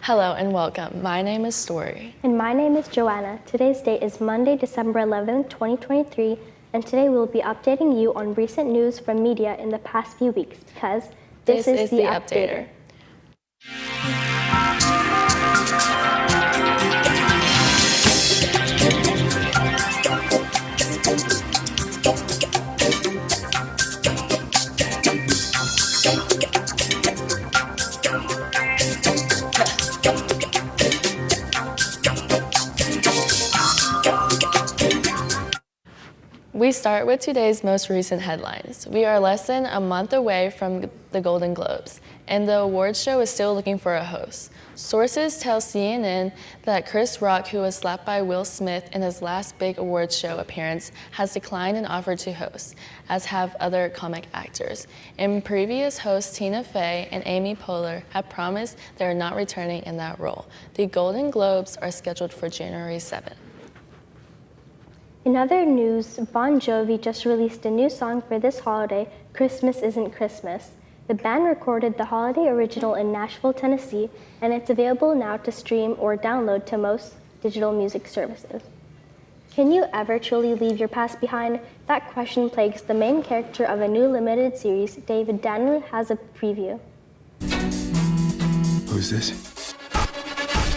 Hello and welcome. My name is Story. And my name is Joanna. Today's date is Monday, December 11th, 2023, and today we'll be updating you on recent news from media in the past few weeks because this is the Updater. We start with today's most recent headlines. We are less than a month away from the Golden Globes, and the awards show is still looking for a host. Sources tell CNN that Chris Rock, who was slapped by Will Smith in his last big awards show appearance, has declined an offer to host, as have other comic actors. And previous hosts Tina Fey and Amy Poehler have promised they are not returning in that role. The Golden Globes are scheduled for January 7th. In other news, Bon Jovi just released a new song for this holiday, Christmas Isn't Christmas. The band recorded the holiday original in Nashville, Tennessee, and it's available now to stream or download to most digital music services. Can you ever truly leave your past behind? That question plagues the main character of a new limited series. David Daniel has a preview. Who's this?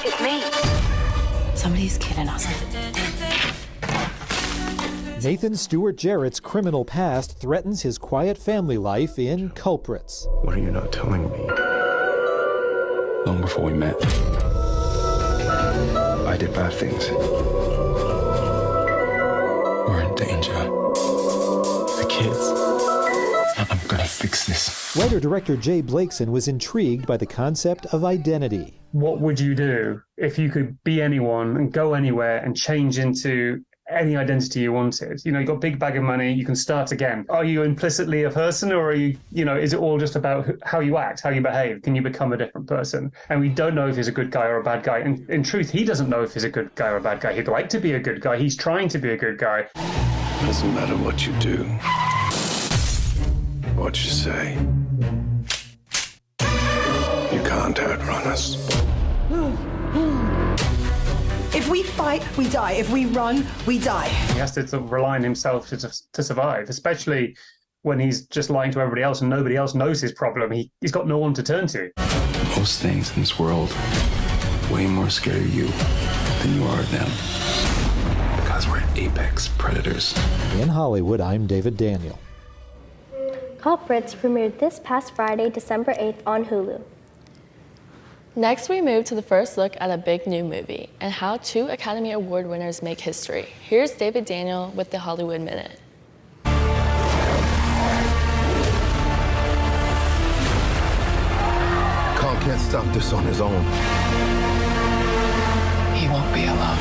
It's me. Somebody's killing us. Nathan Stewart Jarrett's criminal past threatens his quiet family life in Culprits. What are you not telling me? Long before we met, I did bad things. We're in danger. The kids. I'm gonna fix this. Writer-director Jay Blakeson was intrigued by the concept of identity. What would you do if you could be anyone and go anywhere and change into any identity you wanted? You know, you got a big bag of money, you can start again. Are you implicitly a person, or are you, is it all just about how you act, how you behave? Can you become a different person? And we don't know if he's a good guy or a bad guy. And in truth, he doesn't know if he's a good guy or a bad guy. He'd like to be a good guy. He's trying to be a good guy. Doesn't matter what you do, what you say. You can't outrun us. If we fight, we die. If we run, we die. He has to sort of rely on himself to survive, especially when he's just lying to everybody else and nobody else knows his problem. He's got no one to turn to. Most things in this world way more scared of you than you are of them. Because we're apex predators. In Hollywood, I'm David Daniel. Culprits premiered this past Friday, December 8th on Hulu. Next, we move to the first look at a big new movie and how 2 Academy Award winners make history. Here's David Daniel with the Hollywood Minute. Kong can't stop this on his own. He won't be alone.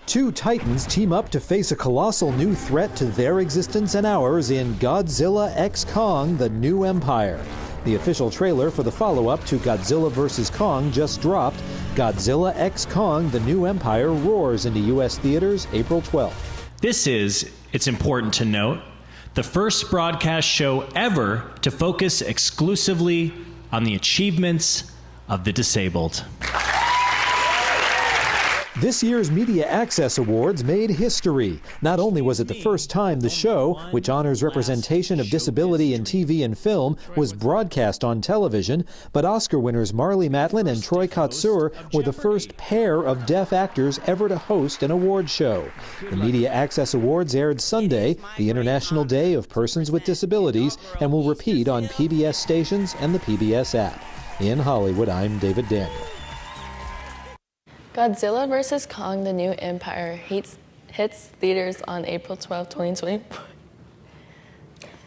Two titans team up to face a colossal new threat to their existence and ours in Godzilla x Kong: The New Empire. The official trailer for the follow-up to Godzilla vs. Kong just dropped. Godzilla x Kong: The New Empire roars into U.S. theaters April 12th. This is, it's important to note, the first broadcast show ever to focus exclusively on the achievements of the disabled. This year's Media Access Awards made history. Not only was it the first time the show, which honors representation of disability in TV and film, was broadcast on television, but Oscar winners Marlee Matlin and Troy Kotsur were the first pair of deaf actors ever to host an award show. The Media Access Awards aired Sunday, the International Day of Persons with Disabilities, and will repeat on PBS stations and the PBS app. In Hollywood, I'm David Daniel. Godzilla vs. Kong: The New Empire hits theaters on April 12, 2024.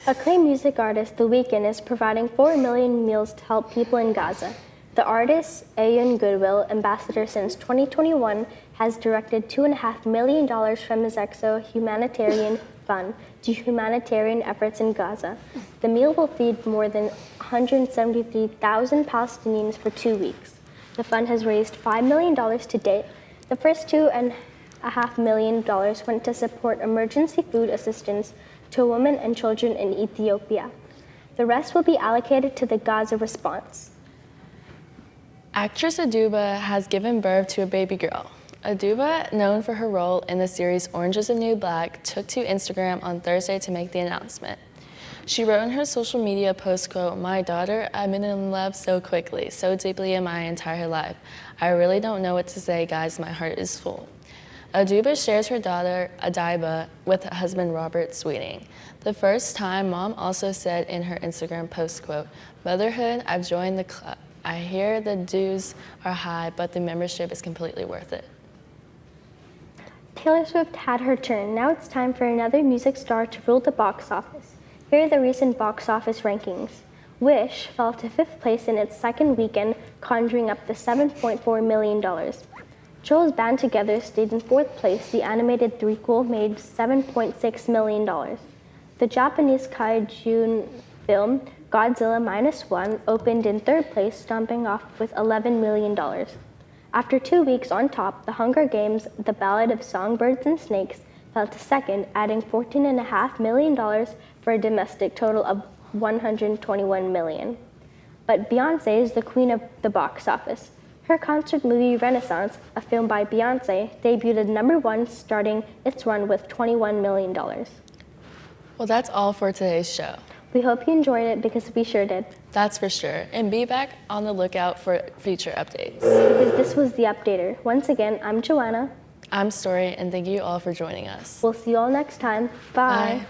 Acclaimed music artist The Weeknd is providing 4 million meals to help people in Gaza. The artist, a UN Goodwill ambassador since 2021, has directed $2.5 million from his EXO humanitarian fund to humanitarian efforts in Gaza. The meal will feed more than 173,000 Palestinians for 2 weeks. The fund has raised $5 million to date. The first 2.5 $500,000 went to support emergency food assistance to women and children in Ethiopia. The rest will be allocated to the Gaza response. Actress Aduba has given birth to a baby girl. Aduba, known for her role in the series Orange is the New Black, took to Instagram on Thursday to make the announcement. She wrote in her social media post, quote, "My daughter, I've been in love so quickly, so deeply in my entire life. I really don't know what to say, guys, my heart is full." Aduba shares her daughter, Adiba, with her husband, Robert, tweeting. The first time, Mom also said in her Instagram post, quote, "Motherhood, I've joined the club. I hear the dues are high, but the membership is completely worth it." Taylor Swift had her turn. Now it's time for another music star to rule the box office. Here are the recent box office rankings. Wish fell to 5th place in its second weekend, conjuring up the $7.4 million. Joel's Band Together stayed in 4th place. The animated threequel made $7.6 million. The Japanese kaiju film Godzilla Minus One opened in 3rd place, stomping off with $11 million. After 2 weeks on top, The Hunger Games: The Ballad of Songbirds and Snakes fell to 2nd, adding $14.5 million for a domestic total of $121 million. But Beyoncé is the queen of the box office. Her concert movie Renaissance, a film by Beyoncé, debuted at #1, starting its run with $21 million. Well, that's all for today's show. We hope you enjoyed it because we sure did. That's for sure. And be back on the lookout for future updates. Because this was The Updater. Once again, I'm Joanna. I'm Story, and thank you all for joining us. We'll see you all next time. Bye. Bye.